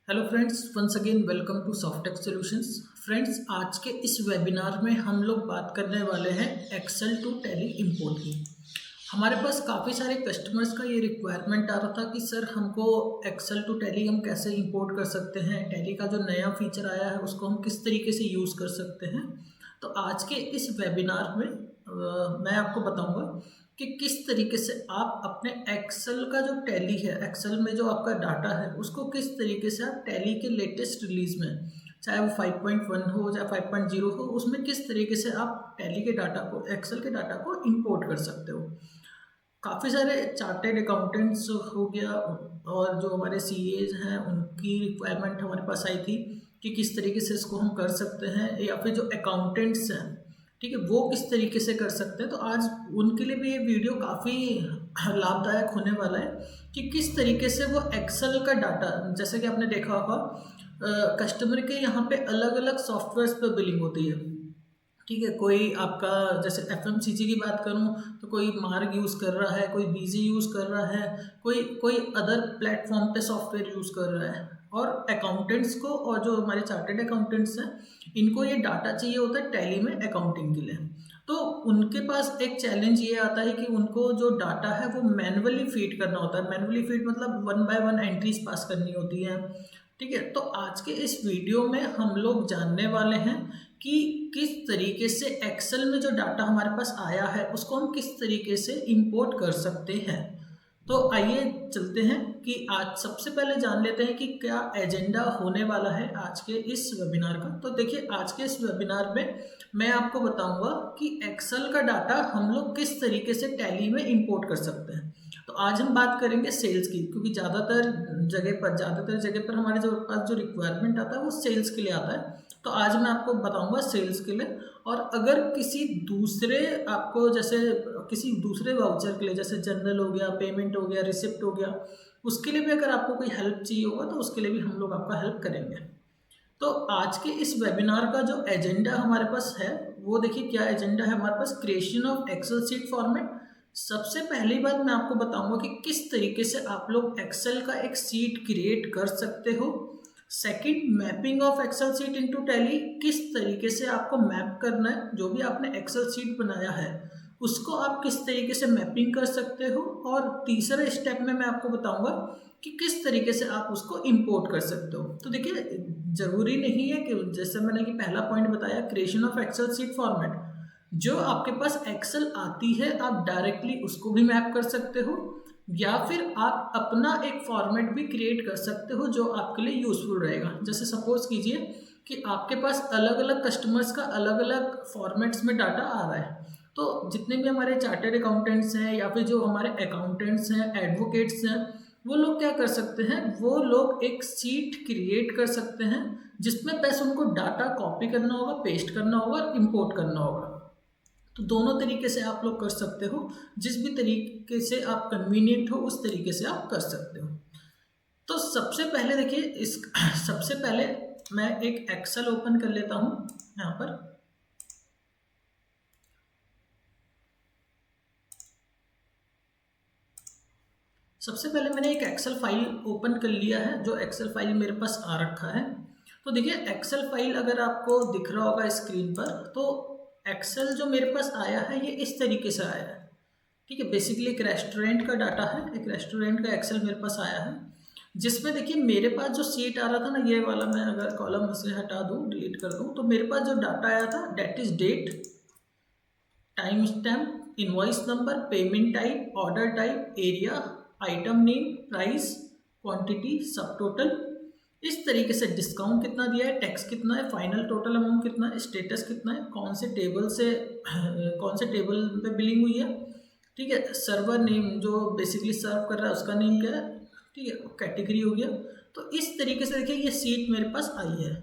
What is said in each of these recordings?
Hello friends, once again welcome to Softech Solutions. Friends, आज के इस वेबिनार में हम लोग बात करने वाले हैं एक्सेल टू टैली इंपोर्ट की। हमारे पास काफ़ी सारे कस्टमर्स का ये रिक्वायरमेंट आ रहा था कि सर हमको एक्सेल टू टैली हम कैसे इंपोर्ट कर सकते हैं, टैली का जो नया फीचर आया है उसको हम किस तरीके से यूज़ कर सकते हैं। तो आज के इस वेबिनार में मैं आपको बताऊंगा कि किस तरीके से आप अपने एक्सेल का जो टैली है, एक्सेल में जो आपका डाटा है उसको किस तरीके से आप टैली के लेटेस्ट रिलीज में, चाहे वो 5.1 हो या 5.0 हो, उसमें किस तरीके से आप टैली के डाटा को, एक्सेल के डाटा को इंपोर्ट कर सकते हो। काफ़ी सारे चार्टेड अकाउंटेंट्स हो गया और जो हमारे सीएज हैं उनकी रिक्वायरमेंट हमारे पास आई थी कि किस तरीके से इसको हम कर सकते हैं, या फिर जो अकाउंटेंट्स हैं, ठीक है, वो किस तरीके से कर सकते हैं। तो आज उनके लिए भी ये वीडियो काफ़ी लाभदायक होने वाला है कि किस तरीके से वो एक्सेल का डाटा, जैसे कि आपने देखा होगा कस्टमर के यहाँ पे अलग अलग सॉफ्टवेयर्स पे बिलिंग होती है। ठीक है, कोई आपका जैसे एफएमसीजी की बात करूं तो कोई मार्ग यूज़ कर रहा है, कोई बीजी यूज़ कर रहा है, कोई कोई अदर प्लेटफॉर्म पे सॉफ्टवेयर यूज़ कर रहा है। और अकाउंटेंट्स को, और जो हमारे चार्टेड अकाउंटेंट्स हैं, इनको ये डाटा चाहिए होता है टैली में अकाउंटिंग के लिए। तो उनके पास एक चैलेंज ये आता है कि उनको जो डाटा है वो मैनुअली फीड करना होता है। मैनुअली फीड मतलब 1 बाय 1 एंट्रीज पास करनी होती है। ठीक है, तो आज के इस वीडियो में हम लोग जानने वाले हैं कि किस तरीके से एक्सेल में जो डाटा हमारे पास आया है उसको हम किस तरीके से इंपोर्ट कर सकते हैं। तो आइए चलते हैं कि आज सबसे पहले जान लेते हैं कि क्या एजेंडा होने वाला है आज के इस वेबिनार का। तो देखिए, आज के इस वेबिनार में मैं आपको बताऊंगा कि एक्सेल का डाटा हम लोग किस तरीके से टैली में इंपोर्ट कर सकते हैं। तो आज हम बात करेंगे सेल्स की, क्योंकि ज़्यादातर जगह पर हमारे जो पास जो रिक्वायरमेंट आता है वो सेल्स के लिए आता है। तो आज मैं आपको बताऊंगा सेल्स के लिए। और अगर किसी दूसरे, आपको जैसे किसी दूसरे वाउचर के लिए, जैसे जनरल हो गया, पेमेंट हो गया, रिसिप्ट हो गया, उसके लिए भी अगर आपको कोई हेल्प चाहिए होगा तो उसके लिए भी हम लोग आपका हेल्प करेंगे। तो आज के इस वेबिनार का जो एजेंडा हमारे पास है वो देखिए क्या एजेंडा है हमारे पास। Creation of Excel sheet format. सबसे पहली बात मैं आपको बताऊंगा कि किस तरीके से आप लोग एक्सेल का एक सीट क्रिएट कर सकते हो। Second, mapping of Excel sheet into Tally. किस तरीके से आपको मैप करना है, जो भी आपने एक्सेल सीट बनाया है उसको आप किस तरीके से मैपिंग कर सकते हो। और तीसरे स्टेप में मैं आपको बताऊंगा कि किस तरीके से आप उसको इंपोर्ट कर सकते हो। तो देखिए, जरूरी नहीं है कि जैसे मैंने कि पहला पॉइंट बताया, creation of Excel sheet format, जो आपके पास एक्सेल आती है आप डायरेक्टली उसको भी मैप कर सकते हो, या फिर आप अपना एक फॉर्मेट भी क्रिएट कर सकते हो जो आपके लिए यूजफुल रहेगा। जैसे सपोज कीजिए कि आपके पास अलग अलग कस्टमर्स का अलग अलग फॉर्मेट्स में डाटा आ रहा है। तो जितने भी हमारे चार्टर्ड अकाउंटेंट्स हैं या फिर जो हमारे अकाउंटेंट्स हैं, एडवोकेट्स हैं, वो लोग क्या कर सकते हैं, वो लोग एक सीट क्रिएट कर सकते हैं जिसमें बस उनको डाटा कॉपी करना होगा, पेस्ट करना होगा और इम्पोर्ट करना होगा। तो दोनों तरीके से आप लोग कर सकते हो, जिस भी तरीके से आप कन्वीनियंट हो उस तरीके से आप कर सकते हो। तो सबसे पहले देखिए सबसे पहले मैं एक एक्सेल ओपन कर लेता हूं यहाँ पर। सबसे पहले मैंने एक एक्सेल फाइल ओपन कर लिया है, जो एक्सेल फाइल मेरे पास आ रखा है। तो देखिए, एक्सेल फाइल अगर आपको दिख रहा होगा स्क्रीन पर, तो एक्सेल जो मेरे पास आया है ये इस तरीके से आया है। ठीक है, बेसिकली एक रेस्टोरेंट का डाटा है, एक रेस्टोरेंट का एक्सेल मेरे पास आया है, जिसमें देखिए मेरे पास जो सीट आ रहा था ना, ये वाला मैं अगर कॉलम से हटा दूं, डिलीट कर दूं, तो मेरे पास जो डाटा आया था date is date, time stamp, invoice number, payment type, order type, area, item name, price, quantity, subtotal, इस तरीके से डिस्काउंट कितना दिया है, टैक्स कितना है, फाइनल टोटल अमाउंट कितना है, स्टेटस कितना है, कौन से टेबल पे बिलिंग हुई है। ठीक है, सर्वर नेम जो बेसिकली सर्व कर रहा है उसका नेम क्या है। ठीक है, कैटेगरी हो गया। तो इस तरीके से देखिए ये सीट मेरे पास आई है।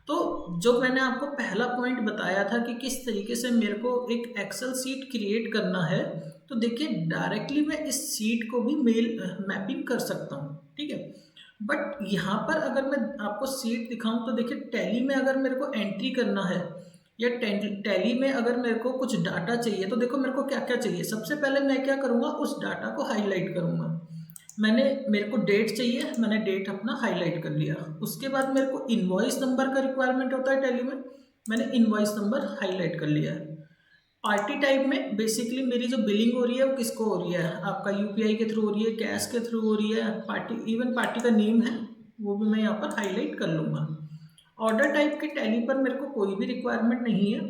तो जो मैंने आपको पहला पॉइंट बताया था कि किस तरीके से मेरे को एक एक्सेल सीट क्रिएट करना है, तो देखिए डायरेक्टली मैं इस सीट को भी मैपिंग कर सकता हूँ। ठीक है, बट यहाँ पर अगर मैं आपको सीट दिखाऊं तो देखिए, टैली में अगर मेरे को एंट्री करना है या टैली में अगर मेरे को कुछ डाटा चाहिए, तो देखो मेरे को क्या क्या चाहिए। सबसे पहले मैं क्या करूँगा, उस डाटा को हाईलाइट करूँगा। मेरे को डेट चाहिए, मैंने डेट अपना हाईलाइट कर लिया। उसके बाद मेरे को इनवॉइस नंबर का रिक्वायरमेंट होता है टैली में, मैंने इनवॉइस नंबर हाईलाइट कर लिया है। पार्टी टाइप में बेसिकली मेरी जो बिलिंग हो रही है वो किसको हो रही है, आपका यूपीआई के थ्रू हो रही है, कैश के थ्रू हो रही है, पार्टी का नेम है वो भी मैं यहाँ पर हाईलाइट कर लूँगा। ऑर्डर टाइप के टैली पर मेरे को कोई भी रिक्वायरमेंट नहीं है,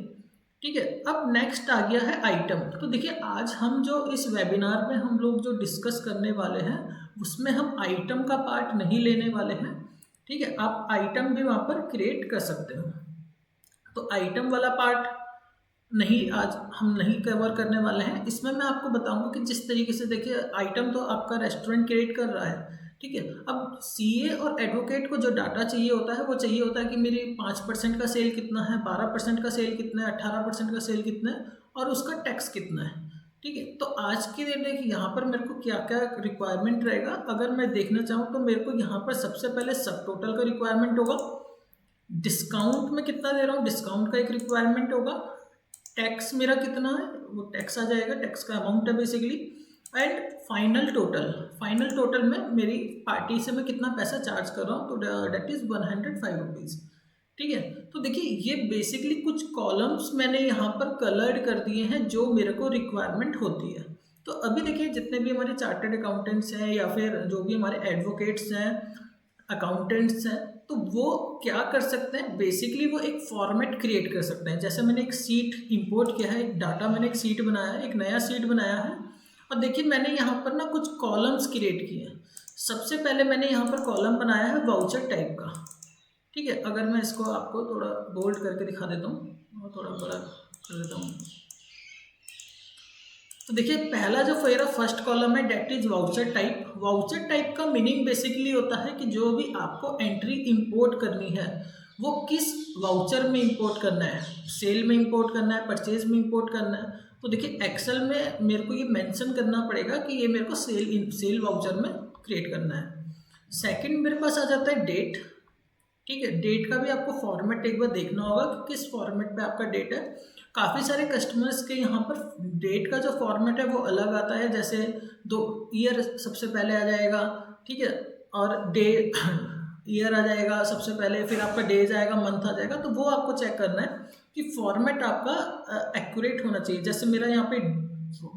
ठीक है। अब नेक्स्ट आ गया है आइटम। तो देखिए आज हम जो इस वेबिनार में हम लोग जो डिस्कस करने वाले हैं उसमें हम आइटम का पार्ट नहीं लेने वाले हैं, ठीक है। आप आइटम भी वहाँ पर क्रिएट कर सकते हो, तो आइटम वाला पार्ट नहीं आज हम नहीं कवर करने वाले हैं। इसमें मैं आपको बताऊंगा कि जिस तरीके से देखिए आइटम तो आपका रेस्टोरेंट क्रिएट कर रहा है, ठीक है। अब सीए और एडवोकेट को जो डाटा चाहिए होता है वो चाहिए होता है कि मेरी 5% का सेल कितना है, 12% का सेल कितना है, 18% का सेल कितना है और उसका टैक्स कितना है, ठीक है। तो आज के दिन देखिए यहाँ पर मेरे को क्या क्या रिक्वायरमेंट रहेगा। अगर मैं देखना चाहूँ तो मेरे को यहाँ पर सबसे पहले सब टोटल का रिक्वायरमेंट होगा, डिस्काउंट में कितना दे रहा हूँ डिस्काउंट का एक रिक्वायरमेंट होगा, टैक्स मेरा कितना है वो टैक्स आ जाएगा, टैक्स का अमाउंट है बेसिकली, एंड फाइनल टोटल में मेरी पार्टी से मैं कितना पैसा चार्ज कर रहा हूँ, तो डेट इज़ 105 रुपीज़, ठीक है। तो देखिए ये बेसिकली कुछ कॉलम्स मैंने यहाँ पर कलर्ड कर दिए हैं जो मेरे को रिक्वायरमेंट होती है। तो अभी देखिए जितने भी हमारे चार्टर्ड अकाउंटेंट्स हैं या फिर जो भी हमारे एडवोकेट्स हैं, अकाउंटेंट्स हैं, तो वो क्या कर सकते हैं, बेसिकली वो एक फॉर्मेट क्रिएट कर सकते हैं। जैसे मैंने एक सीट इंपोर्ट किया है, एक डाटा मैंने एक सीट बनाया है, एक नया सीट बनाया है, और देखिए मैंने यहाँ पर ना कुछ कॉलम्स क्रिएट किए हैं। सबसे पहले मैंने यहाँ पर कॉलम बनाया है वाउचर टाइप का, ठीक है। अगर मैं इसको आपको थोड़ा बोल्ड करके दिखा देता हूँ और थोड़ा बड़ा कर देता हूँ, तो देखिए पहला जो मेरा फर्स्ट कॉलम है date is voucher type. Voucher type का मीनिंग बेसिकली होता है कि जो भी आपको एंट्री इंपोर्ट करनी है वो किस वाउचर में इंपोर्ट करना है, सेल में इंपोर्ट करना है, परचेज में इंपोर्ट करना है। तो देखिए एक्सेल में मेरे को ये मेंशन करना पड़ेगा कि ये मेरे को सेल वाउचर में क्रिएट करना है। सेकंड मेरे पास आ जाता है डेट, ठीक है। डेट का भी आपको फॉर्मेट एक बार देखना होगा कि किस फॉर्मेट पे आपका डेट है। काफ़ी सारे कस्टमर्स के यहाँ पर डेट का जो फॉर्मेट है वो अलग आता है, जैसे दो ईयर सबसे पहले आ जाएगा, ठीक है, और डे ईयर आ जाएगा सबसे पहले, फिर आपका डेज आएगा, मंथ आ जाएगा। तो वो आपको चेक करना है कि फॉर्मेट आपका एक्यूरेट होना चाहिए। जैसे मेरा यहाँ पे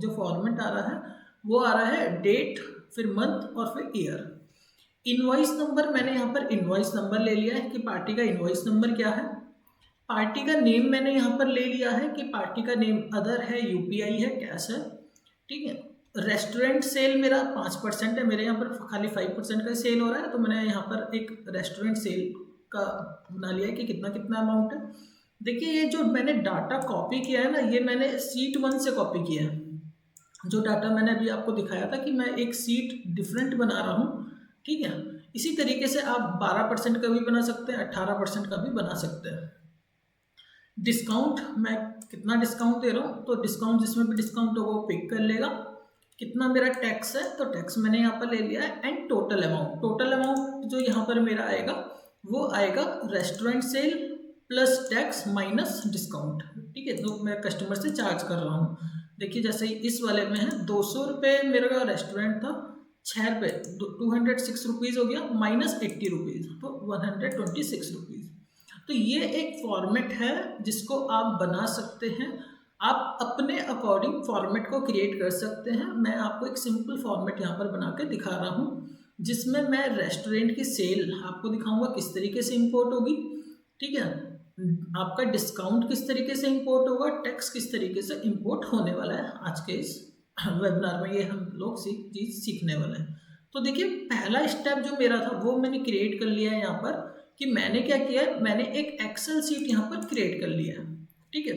जो फॉर्मेट आ रहा है वो आ रहा है डेट, फिर मंथ और फिर ईयर। इनवॉइस नंबर मैंने यहाँ पर इनवॉइस नंबर ले लिया है कि पार्टी का इनवॉइस नंबर क्या है। पार्टी का नेम मैंने यहाँ पर ले लिया है कि पार्टी का नेम अदर है, यूपीआई है, कैश है, ठीक है। रेस्टोरेंट सेल मेरा 5% है, मेरे यहाँ पर खाली 5% का सेल हो रहा है, तो मैंने यहाँ पर एक रेस्टोरेंट सेल का बना लिया है कि कितना कितना अमाउंट है। देखिए ये जो मैंने डाटा कॉपी किया है ना, ये मैंने सीट 1 से कॉपी किया है। जो डाटा मैंने अभी आपको दिखाया था कि मैं एक सीट डिफरेंट बना रहा हूँ, ठीक है। इसी तरीके से आप 12% का भी बना सकते हैं, 18% का भी बना सकते हैं। डिस्काउंट मैं कितना डिस्काउंट दे रहा हूँ, तो डिस्काउंट जिसमें भी डिस्काउंट होगा वो पिक कर लेगा। कितना मेरा टैक्स है, तो टैक्स मैंने यहाँ पर ले लिया है। एंड टोटल अमाउंट जो यहाँ पर मेरा आएगा वो आएगा restaurant sale plus tax minus discount, ठीक है। तो मैं कस्टमर से चार्ज कर रहा हूँ। देखिए जैसे इस वाले में है 200 रुपये मेरा रेस्टोरेंट था, 6 रुपये 206 रुपीज़ हो गया, माइनस 80 रुपीज़, तो 126 रुपीज़। तो ये एक फॉर्मेट है जिसको आप बना सकते हैं, आप अपने अकॉर्डिंग फॉर्मेट को क्रिएट कर सकते हैं। मैं आपको एक सिंपल फॉर्मेट यहाँ पर बना के दिखा रहा हूँ जिसमें मैं रेस्टोरेंट की सेल आपको दिखाऊंगा किस तरीके से इंपोर्ट होगी, ठीक है। आपका डिस्काउंट किस तरीके से इंपोर्ट होगा, टैक्स किस तरीके से इंपोर्ट होने वाला है। आज के इस वेबिनार में ये हम लोग चीज़ सीखने वाले हैं। तो देखिए पहला स्टेप जो मेरा था वो मैंने क्रिएट कर लिया है यहाँ पर, कि मैंने क्या किया है, मैंने एक एक्सेल सीट यहाँ पर क्रिएट कर लिया है, ठीक है।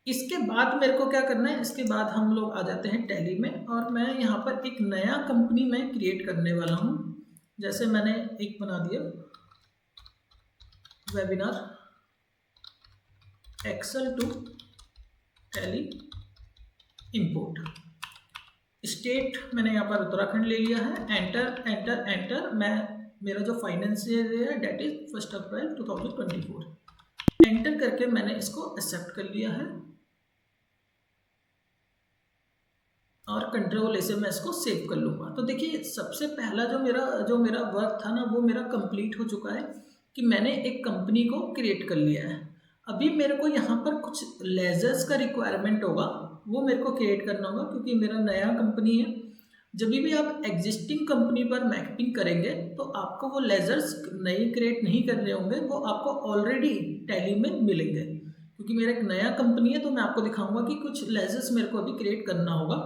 इसके बाद मेरे को क्या करना है, इसके बाद हम लोग आ जाते हैं टैली में, और मैं यहाँ पर एक नया कंपनी में क्रिएट करने वाला हूँ। जैसे मैंने एक बना दिया webinar Excel to Tally import, state मैंने यहाँ पर उत्तराखंड ले लिया है, एंटर एंटर एंटर। मैं मेरा जो फाइनेंशियल ईयर है डेट इज 1 अप्रैल 2024, एंटर करके मैंने इसको एक्सेप्ट कर लिया है। और कंट्रोल ए से मैं इसको सेव कर लूँगा। तो देखिए सबसे पहला जो मेरा वर्क था ना वो मेरा कंप्लीट हो चुका है कि मैंने एक कंपनी को क्रिएट कर लिया है। अभी मेरे को यहाँ पर कुछ लेजर्स का रिक्वायरमेंट होगा, वो मेरे को क्रिएट करना होगा क्योंकि मेरा नया कंपनी है। जब भी आप एग्जिस्टिंग कंपनी पर मैपिंग करेंगे तो आपको वो लेजर्स नए क्रिएट नहीं करने होंगे, वो आपको ऑलरेडी टैली में मिलेंगे। क्योंकि मेरा एक नया कंपनी है तो मैं आपको दिखाऊंगा कि कुछ लेजर्स मेरे को अभी क्रिएट करना होगा।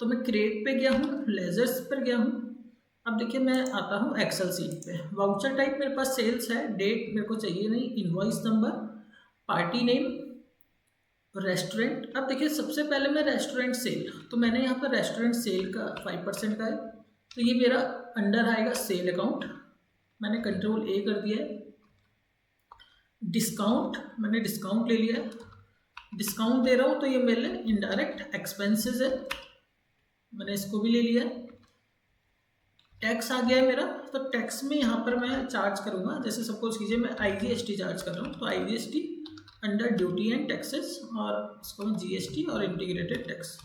तो मैं क्रिएट पे गया हूँ, लेजर्स पर गया हूँ। अब देखिए मैं आता हूँ एक्सेल सीट पे। वाउचर टाइप मेरे पास सेल्स है, डेट मेरे को चाहिए नहीं, invoice number, party name, restaurant. अब देखिए सबसे पहले मैं रेस्टोरेंट सेल, तो मैंने यहाँ पर रेस्टोरेंट सेल का 5% का है, तो ये मेरा अंडर आएगा सेल अकाउंट। मैंने कंट्रोल ए कर दिया है। डिस्काउंट, मैंने डिस्काउंट ले लिया, डिस्काउंट दे रहा हूँ तो ये मेरे इनडायरेक्ट एक्सपेंसेस है, मैंने इसको भी ले लिया। टैक्स आ गया है मेरा, तो टैक्स में यहाँ पर मैं चार्ज करूँगा। जैसे सपोज कीजिए मैं IGST चार्ज कर रहा हूँ, तो IGST under duty and taxes, और इसको मैं GST और इंटीग्रेटेड टैक्स।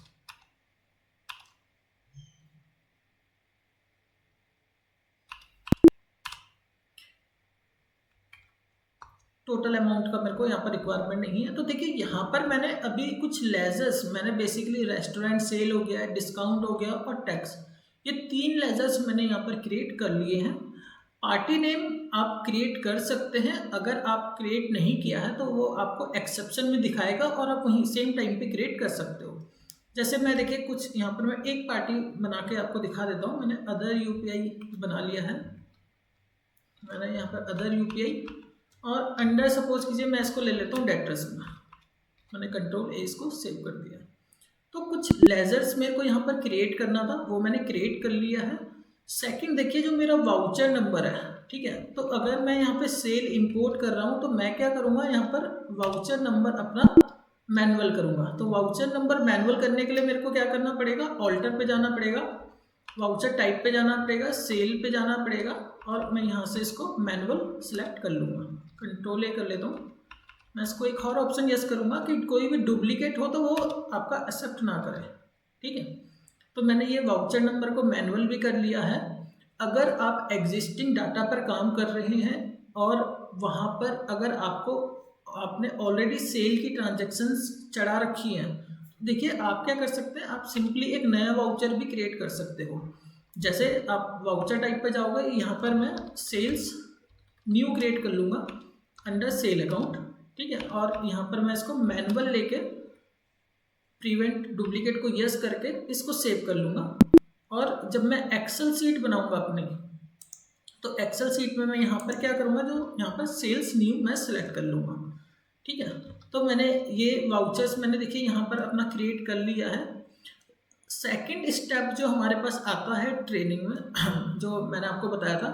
टोटल अमाउंट का मेरे को यहाँ पर रिक्वायरमेंट नहीं है। तो देखिए यहाँ पर मैंने अभी कुछ लेजर्स, मैंने बेसिकली रेस्टोरेंट सेल हो गया, डिस्काउंट हो गया और टैक्स, ये 3 लेजर्स मैंने यहाँ पर क्रिएट कर लिए हैं। पार्टी नेम आप क्रिएट कर सकते हैं, अगर आप क्रिएट नहीं किया है तो वो आपको एक्सेप्शन में दिखाएगा और आप वहीं सेम टाइम पे क्रिएट कर सकते हो। जैसे मैं देखिए कुछ यहाँ पर मैं एक पार्टी बना के आपको दिखा देता हूँ। मैंने अदर UPI बना लिया है, मैंने यहाँ पर अदर UPI, और अंडर सपोज कीजिए मैं इसको ले लेता हूँ डेटर्स में, मैंने कंट्रोल ए इसको सेव कर दिया। तो कुछ लेजर्स मेरे को यहाँ पर क्रिएट करना था, वो मैंने क्रिएट कर लिया है। सेकंड देखिए जो मेरा वाउचर नंबर है, ठीक है, तो अगर मैं यहाँ पे सेल इंपोर्ट कर रहा हूँ तो मैं क्या करूँगा, यहाँ पर वाउचर नंबर अपना मैनुअल करूँगा। तो वाउचर नंबर मैनुअल करने के लिए मेरे को क्या करना पड़ेगा, ऑल्टर पे जाना पड़ेगा, वाउचर टाइप पे जाना पड़ेगा, सेल पे जाना पड़ेगा, और मैं यहाँ से इसको मैनुअल सिलेक्ट कर लूँगा। कंट्रोल ए कर लेता हूँ। मैं इसको एक और ऑप्शन यस करूँगा कि कोई भी डुप्लीकेट हो तो वो आपका एक्सेप्ट ना करे, ठीक है। तो मैंने ये वाउचर नंबर को मैनुअल भी कर लिया है। अगर आप एग्जिस्टिंग डाटा पर काम कर रहे हैं और वहाँ पर अगर आपने ऑलरेडी सेल की ट्रांजैक्शंस चढ़ा रखी हैं, देखिए आप क्या कर सकते हैं, आप सिंपली एक नया वाउचर भी क्रिएट कर सकते हो। जैसे आप वाउचर टाइप पर जाओगे, यहाँ पर मैं सेल्स न्यू क्रिएट कर लूँगा अंडर सेल अकाउंट, ठीक है, और यहाँ पर मैं इसको मैनुअल लेके प्रिवेंट डुप्लीकेट को यस करके इसको सेव कर लूँगा। और जब मैं एक्सेल सीट बनाऊँगा अपनी, तो एक्सेल सीट में मैं यहाँ पर क्या करूँगा, जो यहाँ पर सेल्स न्यू मैं सिलेक्ट कर लूँगा, ठीक है। तो मैंने ये वाउचर्स मैंने देखिए यहाँ पर अपना क्रिएट कर लिया है। सेकंड स्टेप जो हमारे पास आता है ट्रेनिंग में, जो मैंने आपको बताया था,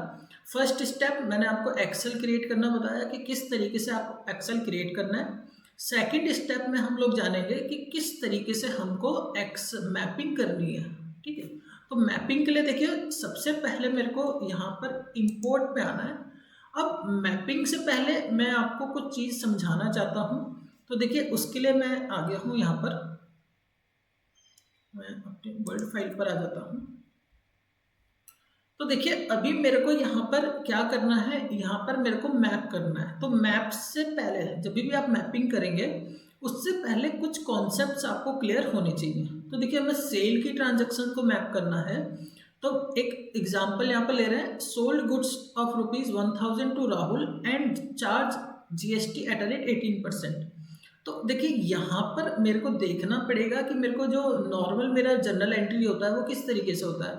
फर्स्ट स्टेप मैंने आपको एक्सेल क्रिएट करना बताया कि किस तरीके से आप एक्सेल क्रिएट करना है। सेकंड स्टेप में हम लोग जानेंगे कि किस तरीके से हमको मैपिंग करनी है, ठीक है। तो मैपिंग के लिए देखिए सबसे पहले मेरे को यहाँ पर इंपोर्ट पे आना है। अब मैपिंग से पहले मैं आपको कुछ चीज़ समझाना चाहता हूँ, तो देखिए उसके लिए मैं आ गया हूँ यहाँ पर, मैं अपने वर्ड फाइल पर आ जाता हूँ। तो देखिए अभी मेरे को यहाँ पर क्या करना है, यहाँ पर मेरे को मैप करना है। तो मैप से पहले जब भी आप मैपिंग करेंगे उससे पहले कुछ कॉन्सेप्ट्स आपको क्लियर होने चाहिए। तो देखिए हमें सेल की ट्रांजैक्शन को मैप करना है, तो एक एग्जांपल यहाँ पर ले रहे हैं, sold goods of ₹1000 to Rahul and charge GST at a rate 18%। तो देखिए यहाँ पर मेरे को देखना पड़ेगा कि मेरे को जो नॉर्मल मेरा जनरल एंट्री होता है वो किस तरीके से होता है,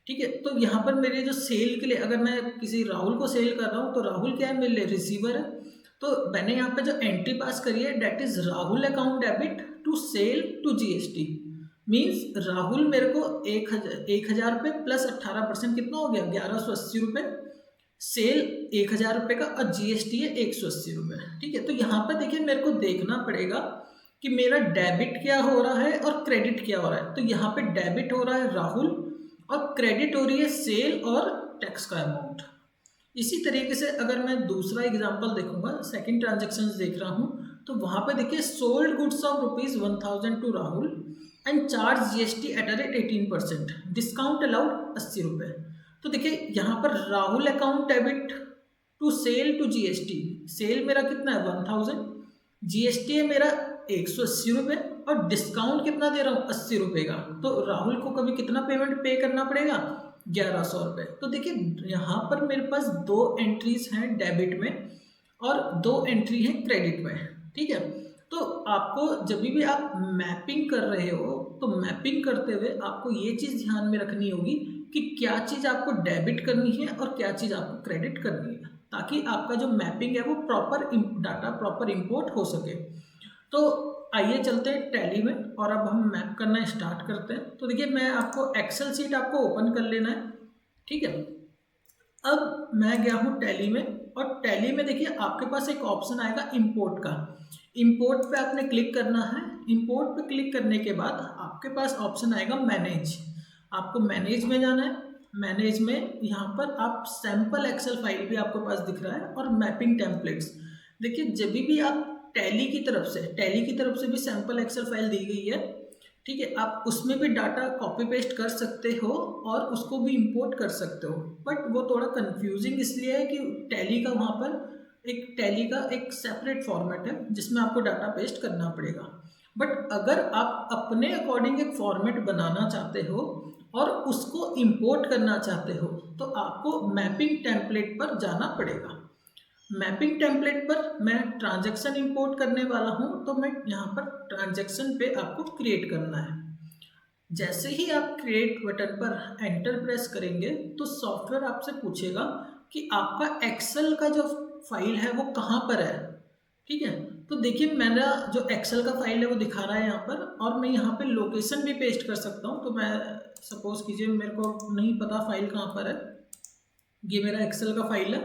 ठीक है। तो यहाँ पर मेरे जो सेल के लिए, अगर मैं किसी राहुल को सेल कर रहा हूँ तो राहुल क्या है, मेरे लिए रिसीवर है। तो मैंने यहाँ पर जो एंट्री पास करी है, date is Rahul account debit to sale to GST, means Rahul मेरे को 1000 रुपये प्लस 18% कितना हो गया, 1180 रुपये, सेल 1000 रुपये का, और GST है 180 रुपये, ठीक है। तो यहाँ पर देखिए मेरे को देखना पड़ेगा कि मेरा डेबिट क्या हो रहा है और क्रेडिट क्या हो रहा है। तो यहाँ पे डेबिट हो रहा है राहुल और क्रेडिट हो रही है सेल और टैक्स का अमाउंट। इसी तरीके से अगर मैं दूसरा एग्जांपल देखूंगा, सेकंड ट्रांजैक्शंस देख रहा हूँ, तो वहाँ पे देखिए sold goods of ₹1000 to Rahul and charge GST at a rate 18%, discount allowed 80 रुपये। तो देखिए यहाँ पर Rahul account debit to sale to GST, sale मेरा कितना है 1000, जीएसटी है मेरा 180 रुपये और डिस्काउंट कितना दे रहा हूँ 80 रुपये का। तो राहुल को कभी कितना पेमेंट पे करना पड़ेगा 1100 रुपये। तो देखिए यहाँ पर मेरे पास 2 एंट्रीज हैं डेबिट में और 2 एंट्री हैं क्रेडिट में, ठीक है। तो आपको जब भी आप मैपिंग कर रहे हो तो मैपिंग करते हुए आपको ये चीज़ ध्यान में रखनी होगी कि क्या चीज़ आपको डेबिट करनी है और क्या चीज़ आपको क्रेडिट करनी है, ताकि आपका जो मैपिंग है वो प्रॉपर डाटा प्रॉपर इंपोर्ट हो सके। तो आइए चलते हैं टैली में और अब हम मैप करना स्टार्ट करते हैं। तो देखिए मैं आपको एक्सेल शीट आपको ओपन कर लेना है, ठीक है। अब मैं गया हूँ टैली में और टैली में देखिए आपके पास एक ऑप्शन आएगा इंपोर्ट का। इंपोर्ट पे आपने क्लिक करना है। इंपोर्ट पे क्लिक करने के बाद आपके पास ऑप्शन आएगा मैनेज। आपको मैनेज में जाना है। मैनेज में यहाँ पर आप सैम्पल एक्सेल फाइल भी आपके पास दिख रहा है और मैपिंग टेम्पलेट्स। देखिए जब भी आप टैली की तरफ से भी सैम्पल एक्सेल फाइल दी गई है, ठीक है। आप उसमें भी डाटा कॉपी पेस्ट कर सकते हो और उसको भी इंपोर्ट कर सकते हो, बट वो थोड़ा कंफ्यूजिंग इसलिए है कि टैली का वहाँ पर एक सेपरेट फॉर्मेट है जिसमें आपको डाटा पेस्ट करना पड़ेगा। बट अगर आप अपने अकॉर्डिंग एक फॉर्मेट बनाना चाहते हो और उसको इंपोर्ट करना चाहते हो तो आपको मैपिंग टेम्पलेट पर जाना पड़ेगा। मैपिंग टेम्पलेट पर मैं ट्रांजैक्शन इंपोर्ट करने वाला हूं, तो मैं यहाँ पर ट्रांजैक्शन पे आपको क्रिएट करना है। जैसे ही आप क्रिएट बटन पर एंटर प्रेस करेंगे तो सॉफ्टवेयर आपसे पूछेगा कि आपका एक्सेल का जो फाइल है वो कहाँ पर है, ठीक है। तो देखिए मेरा जो एक्सेल का फाइल है वो दिखा रहा है यहाँ पर, और मैं यहाँ पे लोकेशन भी पेस्ट कर सकता हूँ। तो मैं सपोज कीजिए मेरे को नहीं पता फाइल कहाँ पर है, ये मेरा एक्सेल का फाइल है।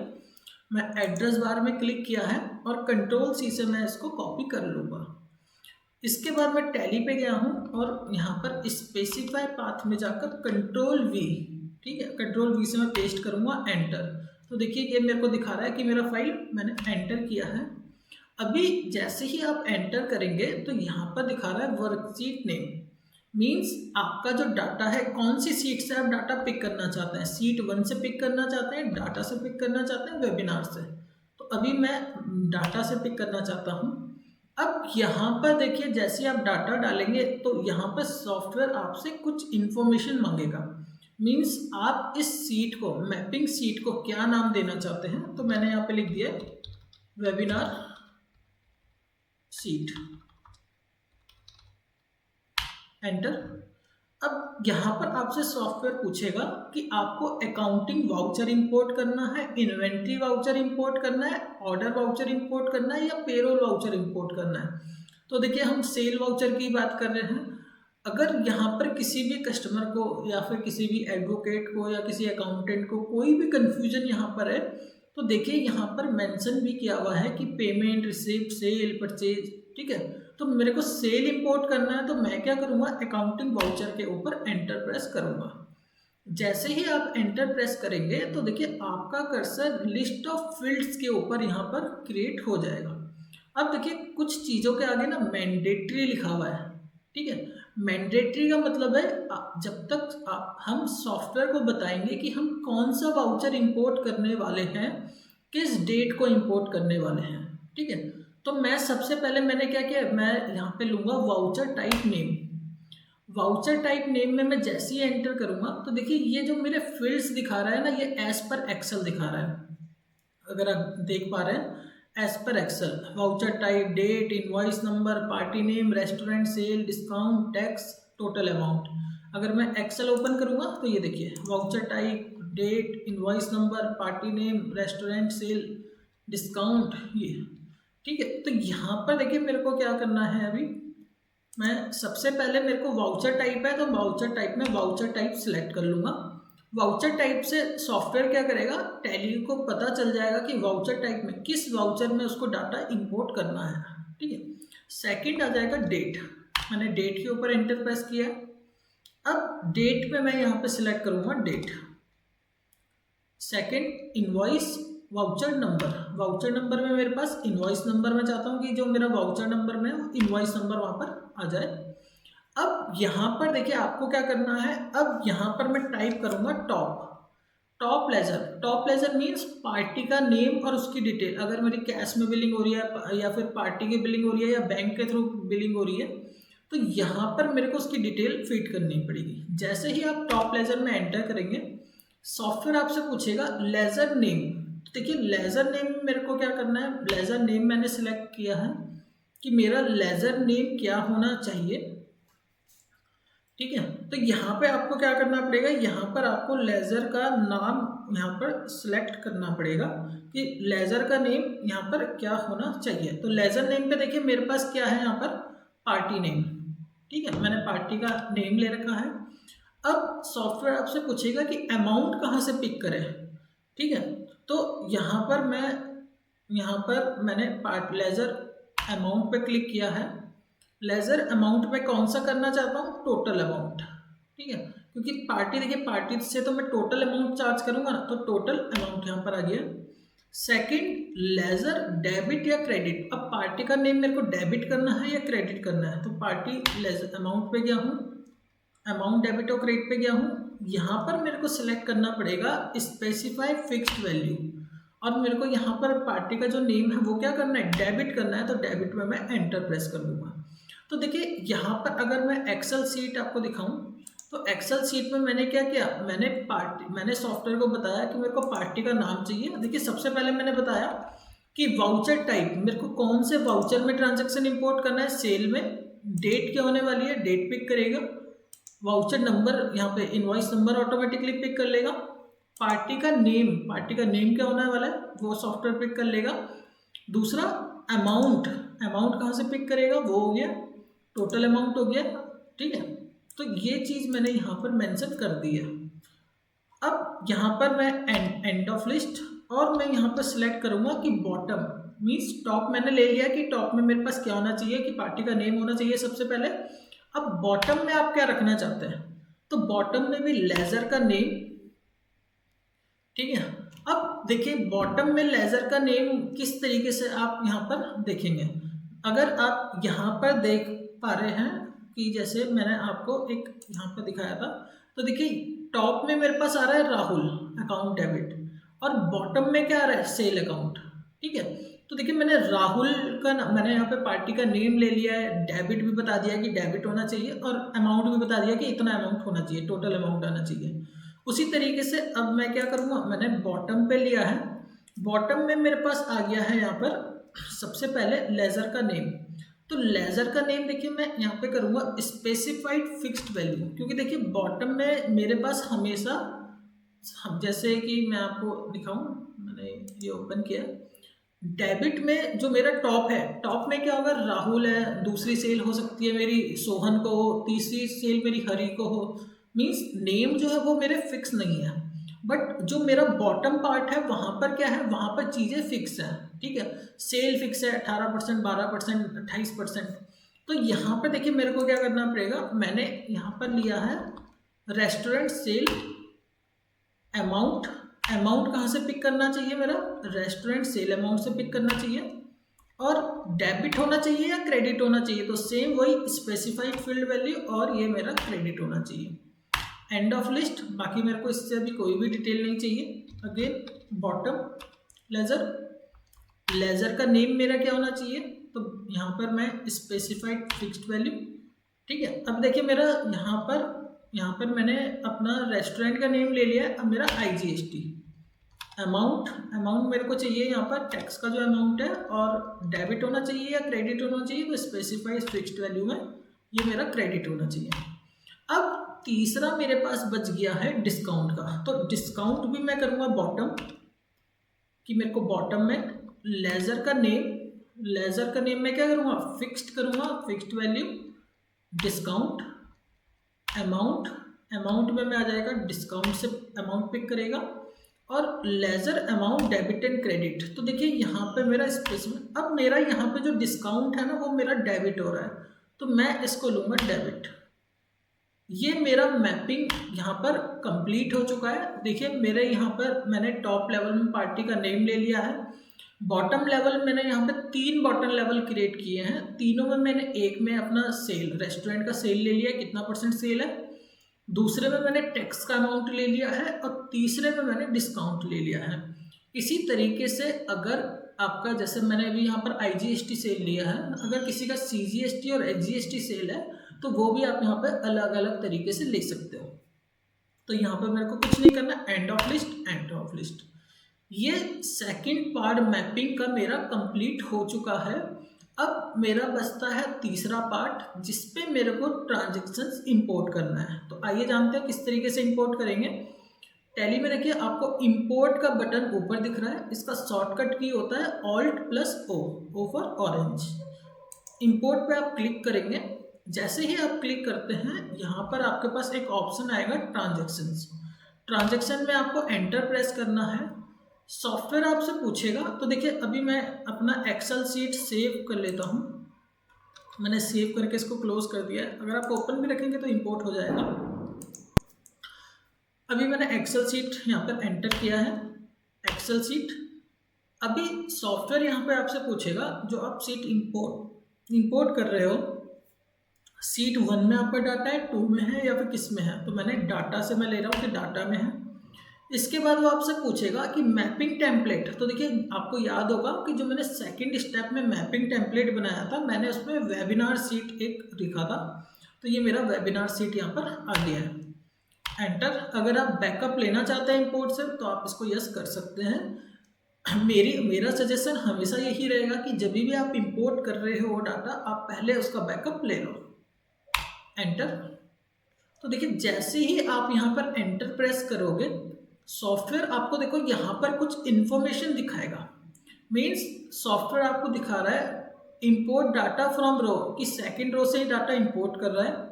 मैं एड्रेस बार में क्लिक किया है और कंट्रोल सी से मैं इसको कॉपी कर लूँगा। इसके बाद मैं टैली पे गया हूँ और यहाँ पर स्पेसिफाई पाथ में जाकर कंट्रोल वी, ठीक है, कंट्रोल वी से मैं पेस्ट करूँगा, एंटर। तो देखिए ये मेरे को दिखा रहा है कि मेरा फाइल मैंने एंटर किया है। अभी जैसे ही आप एंटर करेंगे तो यहाँ पर दिखा रहा है वर्कशीट नेम, मीन्स आपका जो डाटा है कौन सी सीट से आप डाटा पिक करना चाहते हैं, सीट 1 से पिक करना चाहते हैं, डाटा से पिक करना चाहते हैं, वेबिनार से। तो अभी मैं डाटा से पिक करना चाहता हूँ। अब यहाँ पर देखिए जैसे आप डाटा डालेंगे तो यहाँ पर सॉफ्टवेयर आपसे कुछ इन्फॉर्मेशन मांगेगा, मीन्स आप इस सीट को, मैपिंग सीट को क्या नाम देना चाहते हैं। तो मैंने यहाँ पे लिख दिया वेबिनार सीट, एंटर। अब यहाँ पर आपसे सॉफ्टवेयर पूछेगा कि आपको अकाउंटिंग वाउचर इंपोर्ट करना है, इन्वेंट्री वाउचर इंपोर्ट करना है, ऑर्डर वाउचर इंपोर्ट करना है या पेरोल वाउचर इंपोर्ट करना है। तो देखिए हम सेल वाउचर की बात कर रहे हैं। अगर यहाँ पर किसी भी कस्टमर को या फिर किसी भी एडवोकेट को या किसी अकाउंटेंट को कोई भी कन्फ्यूजन यहाँ पर है, तो देखिए यहाँ पर मेंशन भी किया हुआ है कि पेमेंट, रिसिप्ट, सेल, परचेज, ठीक है। तो मेरे को सेल इंपोर्ट करना है तो मैं क्या करूँगा, अकाउंटिंग वाउचर के ऊपर एंटर प्रेस करूँगा। जैसे ही आप एंटर प्रेस करेंगे तो देखिए आपका कर्सर लिस्ट ऑफ फील्ड्स के ऊपर यहाँ पर क्रिएट हो जाएगा। अब देखिए कुछ चीज़ों के आगे ना मैंडेटरी लिखा हुआ है, ठीक है। मैंडेटरी का मतलब है जब तक हम सॉफ्टवेयर को बताएंगे कि हम कौन सा वाउचर इंपोर्ट करने वाले हैं, किस डेट को इंपोर्ट करने वाले हैं, ठीक है। तो मैं सबसे पहले मैंने क्या किया, मैं यहाँ पे लूँगा voucher type name. Voucher type name में मैं जैसे ही एंटर करूँगा तो देखिए ये जो मेरे फील्ड्स दिखा रहा है ना, ये एज पर एक्सेल दिखा रहा है। अगर आप देख पा रहे हैं, as per Excel, voucher type, date, invoice number, party name, restaurant, sale, discount, tax, total amount. अगर मैं एक्सेल ओपन करूँगा तो ये देखिए voucher type, date, invoice number, party name, restaurant, sale, discount, ये, ठीक है। तो यहाँ पर देखिए मेरे को क्या करना है, अभी मैं सबसे पहले मेरे को वाउचर टाइप है तो वाउचर टाइप में वाउचर टाइप सिलेक्ट कर लूँगा। वाउचर टाइप से सॉफ्टवेयर क्या करेगा, टैली को पता चल जाएगा कि वाउचर टाइप में किस वाउचर में उसको डाटा इंपोर्ट करना है, ठीक है। सेकंड आ जाएगा डेट, मैंने डेट के ऊपर एंटर प्रेस किया। अब डेट में मैं यहाँ पे सिलेक्ट करूँगा date. Second invoice voucher number, voucher number में मेरे पास इनवॉइस नंबर मैं चाहता हूँ कि जो मेरा वाउचर नंबर में इनवॉइस नंबर वहाँ पर आ जाए। अब यहाँ पर देखिए आपको क्या करना है, अब यहाँ पर मैं टाइप करूँगा top ledger. Top ledger means party का नेम और उसकी डिटेल। अगर मेरी कैश में बिलिंग हो रही है या फिर पार्टी की बिलिंग हो रही है या बैंक के थ्रू बिलिंग हो रही है, तो यहाँ पर मेरे को उसकी डिटेल फीड करनी पड़ेगी। जैसे ही आप टॉप लेजर में एंटर करेंगे, सॉफ्टवेयर आपसे पूछेगा लेजर नेम। तो देखिए लेजर नेम में मेरे को क्या करना है, लेजर नेम मैंने सिलेक्ट किया है कि मेरा लेजर नेम क्या होना चाहिए। ठीक है, तो यहाँ पे आपको क्या करना पड़ेगा, यहाँ पर आपको लेजर का नाम यहाँ पर सिलेक्ट करना पड़ेगा कि लेजर का नेम यहाँ पर क्या होना चाहिए। तो लेजर नेम पे देखिए मेरे पास क्या है, यहाँ पर पार्टी नेम। ठीक है, मैंने पार्टी का नेम ले रखा है। अब सॉफ्टवेयर आपसे पूछेगा कि अमाउंट कहाँ से पिक करें। ठीक है, तो यहाँ पर मैंने लेजर अमाउंट पे क्लिक किया है। लेजर अमाउंट में कौन सा करना चाहता हूँ, टोटल अमाउंट। ठीक है, क्योंकि पार्टी देखिए पार्टी से तो मैं टोटल अमाउंट चार्ज करूंगा ना, तो टोटल अमाउंट यहाँ पर आ गया। सेकंड, लेजर डेबिट या क्रेडिट। अब पार्टी का नेम मेरे को डेबिट करना है या क्रेडिट करना है, तो पार्टी लेजर अमाउंट पे गया हूँ, अमाउंट डेबिट और क्रेडिट पे गया हूँ। यहाँ पर मेरे को सिलेक्ट करना पड़ेगा स्पेसिफाई फिक्स्ड वैल्यू, और मेरे को यहाँ पर पार्टी का जो नेम है वो क्या करना है, डेबिट करना है। तो डेबिट में मैं एंटर प्रेस कर दूंगा। तो देखिए यहाँ पर अगर मैं एक्सेल सीट आपको दिखाऊं, तो एक्सेल सीट में मैंने क्या किया, मैंने सॉफ्टवेयर को बताया कि मेरे को पार्टी का नाम चाहिए। देखिए सबसे पहले मैंने बताया कि वाउचर टाइप, मेरे को कौन से वाउचर में ट्रांजैक्शन इंपोर्ट करना है। सेल में डेट क्या होने वाली है, डेट पिक करेगा। वाउचर नंबर, यहाँ पे इनवॉइस नंबर ऑटोमेटिकली पिक कर लेगा। पार्टी का नेम क्या होने वाला है वो सॉफ्टवेयर पिक कर लेगा। दूसरा अमाउंट कहाँ से पिक करेगा, वो हो गया, टोटल अमाउंट हो गया। ठीक है, तो ये चीज़ मैंने यहाँ पर मेंशन कर दी है। अब यहाँ पर मैं एंड ऑफ लिस्ट, और मैं यहाँ पर सिलेक्ट करूँगा कि बॉटम मीन्स टॉप मैंने ले लिया कि टॉप में मेरे पास क्या होना चाहिए, कि पार्टी का नेम होना चाहिए सबसे पहले। अब बॉटम में आप क्या रखना चाहते हैं, तो बॉटम में भी लेजर का नेम। ठीक है, अब देखिए बॉटम में लेजर का नेम किस तरीके से आप यहाँ पर देखेंगे। अगर आप यहाँ पर देख पा रहे हैं कि जैसे मैंने आपको एक यहाँ पर दिखाया था, तो देखिए टॉप में मेरे पास आ रहा है राहुल अकाउंट डेबिट, और बॉटम में क्या आ रहा है, सेल अकाउंट। ठीक है, तो देखिए मैंने राहुल का मैंने यहाँ पे पार्टी का नेम ले लिया है, डेबिट भी बता दिया कि डेबिट होना चाहिए, और अमाउंट भी बता दिया कि इतना अमाउंट होना चाहिए, टोटल अमाउंट आना चाहिए। उसी तरीके से अब मैं क्या करूँगा, मैंने बॉटम पे लिया है। बॉटम में मेरे पास आ गया है यहाँ पर सबसे पहले लेजर का नेम। तो लेजर का नेम देखिए मैं यहाँ पे करूँगा स्पेसिफाइड फिक्स्ड वैल्यू, क्योंकि देखिए बॉटम में मेरे पास हमेशा, जैसे कि मैं आपको दिखाऊँ, मैंने ये ओपन किया, डेबिट में जो मेरा टॉप है, टॉप में क्या होगा, राहुल है, दूसरी सेल हो सकती है मेरी सोहन को हो, तीसरी सेल मेरी हरी को हो। मीन्स नेम जो है वो मेरे फिक्स नहीं है, बट जो मेरा बॉटम पार्ट है वहाँ पर क्या है, वहाँ पर चीज़ें फिक्स हैं। ठीक है, सेल फिक्स है 18%, 12%, 28%। तो यहाँ पर देखिए मेरे को क्या करना पड़ेगा, मैंने यहाँ पर लिया है रेस्टोरेंट सेल अमाउंट। अमाउंट कहाँ से पिक करना चाहिए, मेरा रेस्टोरेंट सेल अमाउंट से पिक करना चाहिए, और डेबिट होना चाहिए या क्रेडिट होना चाहिए, तो सेम वही स्पेसिफाइड फील्ड वैल्यू, और ये मेरा क्रेडिट होना चाहिए। एंड ऑफ लिस्ट, बाकी मेरे को इससे अभी कोई भी डिटेल नहीं चाहिए। अगेन बॉटम लेजर का नेम मेरा क्या होना चाहिए, तो यहाँ पर मैं स्पेसिफाइड फिक्स्ड वैल्यू। ठीक है, अब देखिए मेरा यहाँ पर मैंने अपना रेस्टोरेंट का नेम ले लिया है। अब मेरा IGST अमाउंट मेरे को चाहिए, यहाँ पर टैक्स का जो अमाउंट है, और डेबिट होना चाहिए या क्रेडिट होना चाहिए, तो स्पेसिफाइड फिक्स्ड वैल्यू में ये मेरा क्रेडिट होना चाहिए। अब तीसरा मेरे पास बच गया है डिस्काउंट का, तो डिस्काउंट भी मैं करूँगा बॉटम, कि मेरे को बॉटम में लेजर का नेम मैं क्या करूँगा, फिक्स्ड करूँगा, फिक्स्ड वैल्यू, डिस्काउंट अमाउंट में आ जाएगा, डिस्काउंट से अमाउंट पिक करेगा, और ledger amount debit and credit. तो देखिए यहाँ पे मेरा स्पेसिफिक, अब मेरा यहाँ पे जो डिस्काउंट है ना वो मेरा डेबिट हो रहा है, तो मैं इसको लूँगा डेबिट। ये मेरा मैपिंग यहाँ पर कंप्लीट हो चुका है। देखिए मेरे यहाँ पर मैंने टॉप लेवल में पार्टी का नेम ले लिया है, बॉटम लेवल मैंने यहाँ पे 3 बॉटम लेवल क्रिएट किए हैं। तीनों में मैंने एक में अपना सेल, रेस्टोरेंट का सेल ले लिया, कितना % सेल है। दूसरे में मैंने टैक्स का अमाउंट ले लिया है और तीसरे में मैंने डिस्काउंट ले लिया है। इसी तरीके से अगर आपका, जैसे मैंने अभी यहाँ पर IGST सेल लिया है, अगर किसी का CGST और HGST सेल है तो वो भी आप यहाँ पर अलग अलग तरीके से ले सकते हो। तो यहाँ पर मेरे को कुछ नहीं करना, end of list, end of list. ये सेकंड पार्ट मैपिंग का मेरा कंप्लीट हो चुका है। अब मेरा बचता है तीसरा पार्ट जिसपे मेरे को ट्रांजैक्शंस इंपोर्ट करना है। तो आइए जानते हैं किस तरीके से इंपोर्ट करेंगे। टैली में देखिए आपको इंपोर्ट का बटन ऊपर दिख रहा है, इसका शॉर्टकट की होता है Alt+O, O for orange. Import पे आप क्लिक करेंगे। जैसे ही आप क्लिक करते हैं यहाँ पर आपके पास एक ऑप्शन आएगा ट्रांजैक्शंस। ट्रांजैक्शन में आपको एंटर प्रेस करना है। सॉफ्टवेयर आपसे पूछेगा, तो देखिए अभी मैं अपना एक्सेल शीट सेव कर लेता हूँ। मैंने सेव करके इसको क्लोज कर दिया है। अगर आप ओपन भी रखेंगे तो इंपोर्ट हो जाएगा। अभी मैंने एक्सेल शीट यहाँ पर एंटर किया है, एक्सेल शीट। अभी सॉफ्टवेयर यहाँ पे आपसे पूछेगा जो आप शीट इंपोर्ट कर रहे हो, शीट 1 में आपका डाटा है, 2 में है या फिर किस में है। तो मैंने डाटा से मैं ले रहा हूँ कि डाटा में है। इसके बाद वो आपसे पूछेगा कि मैपिंग टेम्पलेट। तो देखिए आपको याद होगा कि जो मैंने सेकंड स्टेप में मैपिंग टेम्पलेट बनाया था, मैंने उसमें वेबिनार सीट एक लिखा था। तो ये मेरा वेबिनार सीट यहाँ पर आ गया है। एंटर। अगर आप बैकअप लेना चाहते हैं इंपोर्ट से तो आप इसको यस कर सकते हैं। मेरा सजेशन हमेशा यही रहेगा कि जब भी आप इंपोर्ट कर रहे हो डाटा, आप पहले उसका बैकअप ले लो। एंटर। तो देखिए जैसे ही आप यहाँ पर एंटर प्रेस करोगे, सॉफ्टवेयर आपको देखो यहाँ पर कुछ इन्फॉर्मेशन दिखाएगा। मीन्स सॉफ्टवेयर आपको दिखा रहा है इंपोर्ट डाटा फ्रॉम रो, कि सेकंड रो से ही डाटा इंपोर्ट कर रहा है।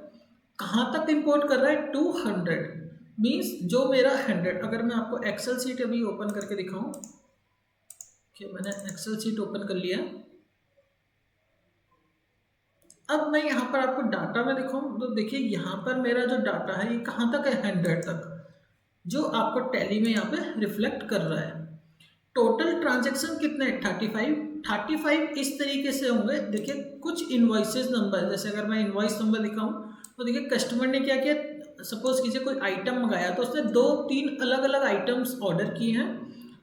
कहाँ तक इंपोर्ट कर रहा है? 200। मीन्स जो मेरा 100, अगर मैं आपको एक्सेल शीट अभी ओपन करके दिखाऊं कि मैंने एक्सेल शीट ओपन कर लिया। अब मैं यहाँ पर आपको डाटा में दिखाऊं तो देखिए यहाँ पर मेरा जो डाटा है ये कहाँ तक है? 100 तक, जो आपको टैली में यहाँ पे रिफ्लेक्ट कर रहा है। टोटल ट्रांजैक्शन कितने? 35 इस तरीके से होंगे। देखिए कुछ इनवॉइसेस नंबर, जैसे अगर मैं इनवॉइस नंबर दिखाऊं तो देखिए कस्टमर ने क्या किया, सपोज कीजिए कोई आइटम मंगाया तो उसने 2-3 अलग अलग आइटम्स ऑर्डर किए हैं,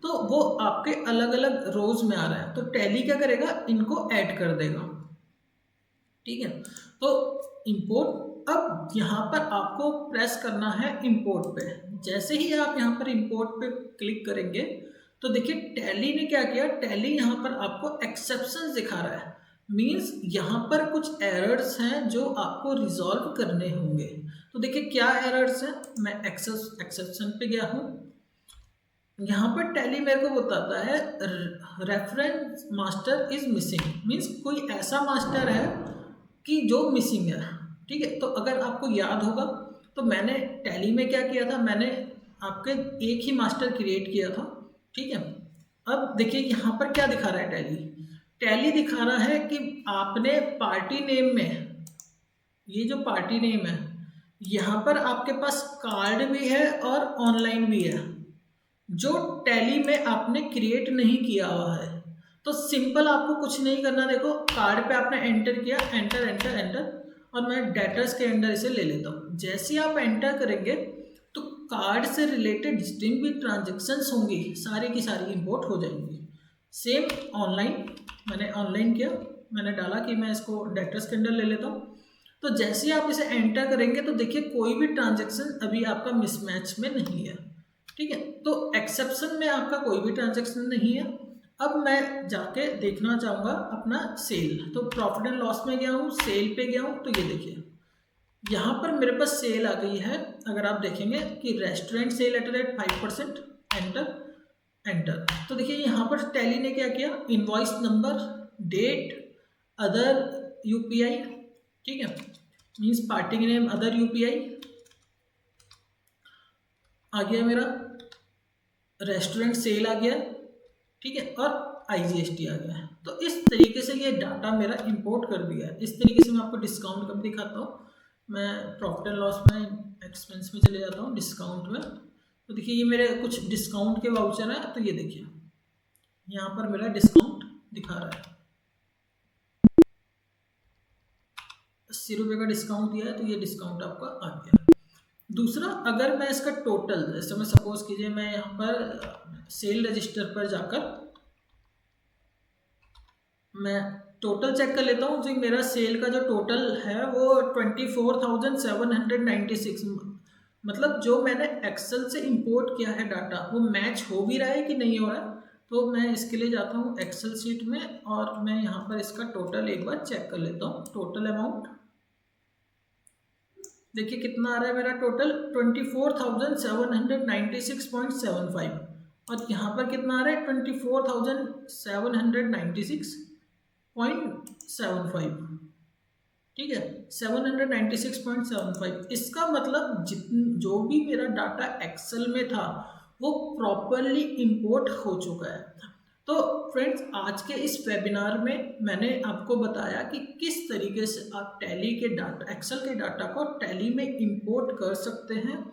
तो वो आपके अलग अलग रोज में आ रहा है। तो टैली क्या करेगा, इनको ऐड कर देगा। ठीक है, तो इंपोर्ट। अब यहाँ पर आपको प्रेस करना है इंपोर्ट पे। जैसे ही आप यहाँ पर इंपोर्ट पे क्लिक करेंगे तो देखिए टैली ने क्या किया, टैली यहाँ पर आपको एक्सेप्शंस दिखा रहा है। मींस यहाँ पर कुछ एरर्स हैं जो आपको रिजॉल्व करने होंगे। तो देखिए क्या एरर्स हैं, मैं एक्सेप्शन पे गया हूँ। यहाँ पर टैली मेरे को बताता है reference master is missing. Means कोई ऐसा मास्टर है कि जो मिसिंग है। ठीक है, तो अगर आपको याद होगा तो मैंने टैली में क्या किया था, मैंने आपके एक ही मास्टर क्रिएट किया था। ठीक है, अब देखिए यहाँ पर क्या दिखा रहा है टैली दिखा रहा है कि आपने पार्टी नेम में, ये जो पार्टी नेम है यहाँ पर आपके पास कार्ड भी है और ऑनलाइन भी है, जो टैली में आपने क्रिएट नहीं किया हुआ है। तो सिंपल आपको कुछ नहीं करना। देखो कार्ड पे आपने एंटर किया, एंटर एंटर एंटर, और मैं डेटर्स के अंदर इसे ले लेता हूँ। जैसे ही आप एंटर करेंगे तो कार्ड से रिलेटेड जितनी भी ट्रांजेक्शन्स होंगी सारी की सारी इंपोर्ट हो जाएंगी। सेम ऑनलाइन, मैंने ऑनलाइन किया, मैंने डाला कि मैं इसको डेटर्स के अंदर ले लेता हूँ। तो जैसे ही आप इसे एंटर करेंगे तो देखिए कोई भी ट्रांजेक्शन अभी आपका मिसमैच में नहीं है। ठीक है, तो एक्सेप्शन में आपका कोई भी ट्रांजेक्शन नहीं है। अब मैं जाके देखना चाहूँगा अपना सेल। तो प्रॉफिट एंड लॉस में गया हूँ, सेल पे गया हूँ, तो ये देखिए यहाँ पर मेरे पास सेल आ गई है। अगर आप देखेंगे कि restaurant sale at rate 5%, enter enter. तो देखिए यहाँ पर टैली ने क्या किया, invoice number, date, other UPI. ठीक है, means party name other UPI आ गया, मेरा रेस्टोरेंट सेल आ गया। ठीक है, और IGST आ गया है। तो इस तरीके से ये डाटा मेरा इंपोर्ट कर दिया है। इस तरीके से मैं आपको डिस्काउंट कब दिखाता हूँ। मैं प्रॉफिट एंड लॉस में एक्सपेंस में चले जाता हूँ, डिस्काउंट में। तो देखिए ये मेरे कुछ डिस्काउंट के वाउचर हैं। तो ये देखिए यहाँ पर मेरा डिस्काउंट दिखा रहा है, 80 रुपये का डिस्काउंट दिया है, तो ये डिस्काउंट आपका आ गया। दूसरा, अगर मैं इसका टोटल, जैसे मैं सपोज कीजिए मैं यहाँ पर सेल रजिस्टर पर जाकर मैं टोटल चेक कर लेता हूँ। जो मेरा सेल का जो टोटल है वो 24,796, मतलब जो मैंने एक्सेल से इंपोर्ट किया है डाटा वो मैच हो भी रहा है कि नहीं हो रहा है। तो मैं इसके लिए जाता हूँ एक्सेल शीट में और मैं यहाँ पर इसका टोटल एक बार चेक कर लेता हूँ। टोटल अमाउंट देखिए कितना आ रहा है मेरा टोटल, 24,796.75, और यहाँ पर कितना आ रहा है 24,796.75, ठीक है, 796.75। इसका मतलब जो भी मेरा डाटा एक्सेल में था वो प्रॉपरली इंपोर्ट हो चुका है। तो फ्रेंड्स, आज के इस वेबिनार में मैंने आपको बताया कि किस तरीके से आप टैली के डाटा, एक्सेल के डाटा को टैली में इंपोर्ट कर सकते हैं।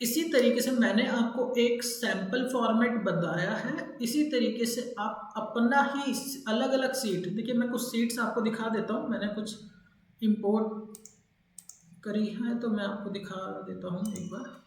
इसी तरीके से मैंने आपको एक सैंपल फॉर्मेट बताया है। इसी तरीके से आप अपना ही अलग अलग सीट, देखिए मैं कुछ सीट्स आपको दिखा देता हूँ, मैंने कुछ इंपोर्ट करी है तो मैं आपको दिखा देता हूँ एक बार।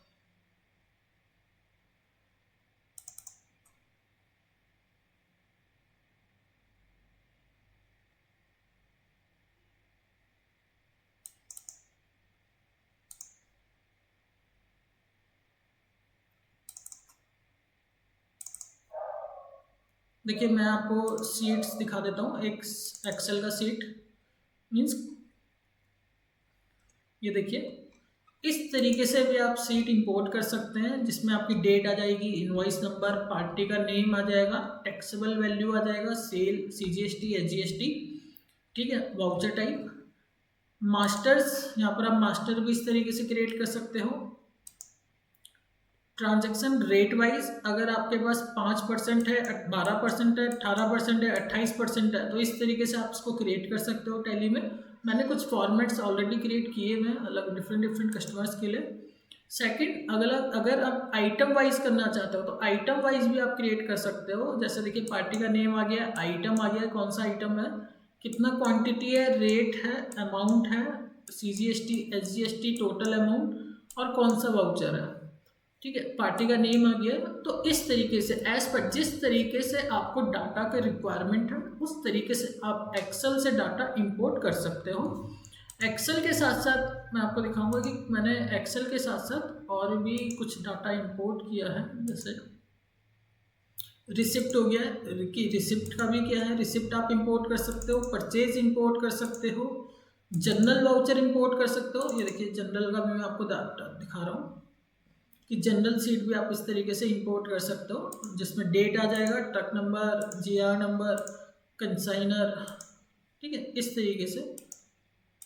देखिए मैं आपको सीट्स दिखा देता हूँ। एक एक्सेल का सीट मीन्स ये देखिए, इस तरीके से भी आप सीट इंपोर्ट कर सकते हैं, जिसमें आपकी डेट आ जाएगी, इनवॉइस नंबर, पार्टी का नेम आ जाएगा, टैक्सेबल वैल्यू आ जाएगा, सेल, CGST, SGST, ठीक है, वाउचर टाइप, मास्टर्स, यहाँ पर आप मास्टर भी इस तरीके से क्रिएट कर सकते हो। ट्रांजैक्शन रेट वाइज, अगर आपके पास 5% है, 12% है, 18% है, 28% है, तो इस तरीके से आप इसको क्रिएट कर सकते हो टैली में। मैंने कुछ फॉर्मेट्स ऑलरेडी क्रिएट किए हुए हैं अलग डिफरेंट कस्टमर्स के लिए। सेकंड, अगर आप आइटम वाइज करना चाहते हो तो आइटम वाइज भी आप क्रिएट कर सकते हो। जैसे देखिए पार्टी का नेम आ गया, आइटम आ गया, कौन सा आइटम है, कितना क्वांटिटी है, रेट है, अमाउंट है, CGST, SGST, टोटल अमाउंट, और कौन सा वाउचर है, ठीक है, पार्टी का नेम आ गया। तो इस तरीके से एज पर जिस तरीके से आपको डाटा का रिक्वायरमेंट है उस तरीके से आप एक्सेल से डाटा इंपोर्ट कर सकते हो। एक्सेल के साथ साथ मैं आपको दिखाऊंगा कि मैंने एक्सेल के साथ साथ और भी कुछ डाटा इंपोर्ट किया है। जैसे रिसिप्ट हो गया कि रिसिप्ट का भी क्या है, रिसिप्ट आप इंपोर्ट कर सकते हो, परचेज इंपोर्ट कर सकते हो, जनरल वाउचर इंपोर्ट कर सकते हो। ये देखिए जनरल का भी मैं आपको डाटा दिखा रहा हूँ कि जनरल सीट भी आप इस तरीके से इंपोर्ट कर सकते हो, जिसमें डेट आ जाएगा, truck number, GR number, consignor, ठीक है, इस तरीके से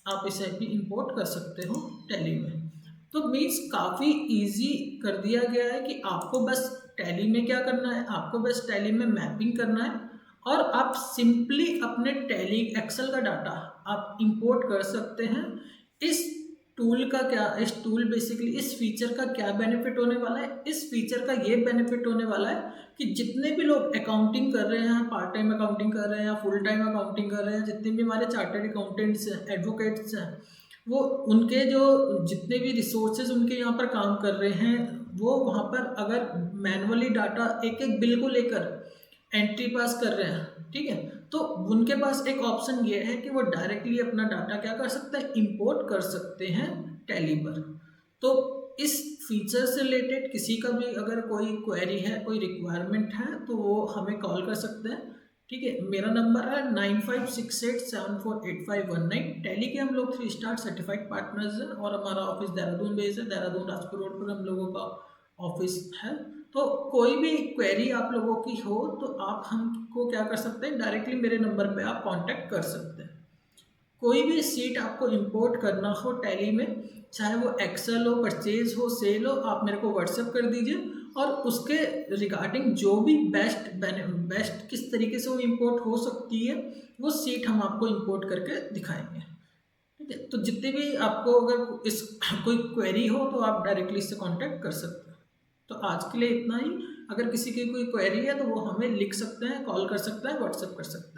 आप इसे भी इंपोर्ट कर सकते हो टैली में। तो मीन्स काफ़ी इजी कर दिया गया है कि आपको बस टैली में क्या करना है, आपको बस टैली में मैपिंग करना है और आप सिंपली अपने टैली एक्सेल का डाटा आप इंपोर्ट कर सकते हैं। इस टूल का क्या, इस टूल बेसिकली इस फीचर का क्या बेनिफिट होने वाला है, इस फीचर का ये बेनिफिट होने वाला है कि जितने भी लोग अकाउंटिंग कर रहे हैं, पार्ट टाइम अकाउंटिंग कर रहे हैं या फुल टाइम अकाउंटिंग कर रहे हैं, जितने भी हमारे चार्टर्ड अकाउंटेंट्स हैं, एडवोकेट्स हैं, वो उनके जो जितने भी रिसोर्सेज उनके यहाँ पर काम कर रहे हैं, वो वहाँ पर अगर मैनुअली डाटा एक एक बिल को लेकर एंट्री पास कर रहे हैं, ठीक है, तो उनके पास एक ऑप्शन ये है कि वो डायरेक्टली अपना डाटा क्या कर सकते हैं, इंपोर्ट कर सकते हैं टैली पर। तो इस फीचर से रिलेटेड किसी का भी अगर कोई क्वेरी है, कोई रिक्वायरमेंट है, तो वो हमें कॉल कर सकते हैं, ठीक है। मेरा नंबर है 9568748519। टैली के हम लोग 3 स्टार सर्टिफाइड पार्टनर्स हैं और हमारा ऑफिस देहरादून बेस्ड है, देहरादून राजपुर रोड पर हम लोगों का ऑफिस है। तो कोई भी क्वेरी आप लोगों की हो तो आप हमको क्या कर सकते हैं, डायरेक्टली मेरे नंबर पे आप कांटेक्ट कर सकते हैं। कोई भी सीट आपको इंपोर्ट करना हो टैली में, चाहे वो एक्सेल हो, परचेज हो, सेल हो, आप मेरे को व्हाट्सएप कर दीजिए और उसके रिगार्डिंग जो भी बेस्ट किस तरीके से वो इंपोर्ट हो सकती है वो सीट हम आपको इंपोर्ट करके दिखाएंगे, ठीक है। तो जितने भी आपको अगर इस कोई क्वेरी हो तो आप डायरेक्टली इससे कांटेक्ट कर सकते हैं। तो आज के लिए इतना ही। अगर किसी की कोई क्वेरी है तो वो हमें लिख सकते हैं, कॉल कर सकते हैं, व्हाट्सएप कर सकते हैं।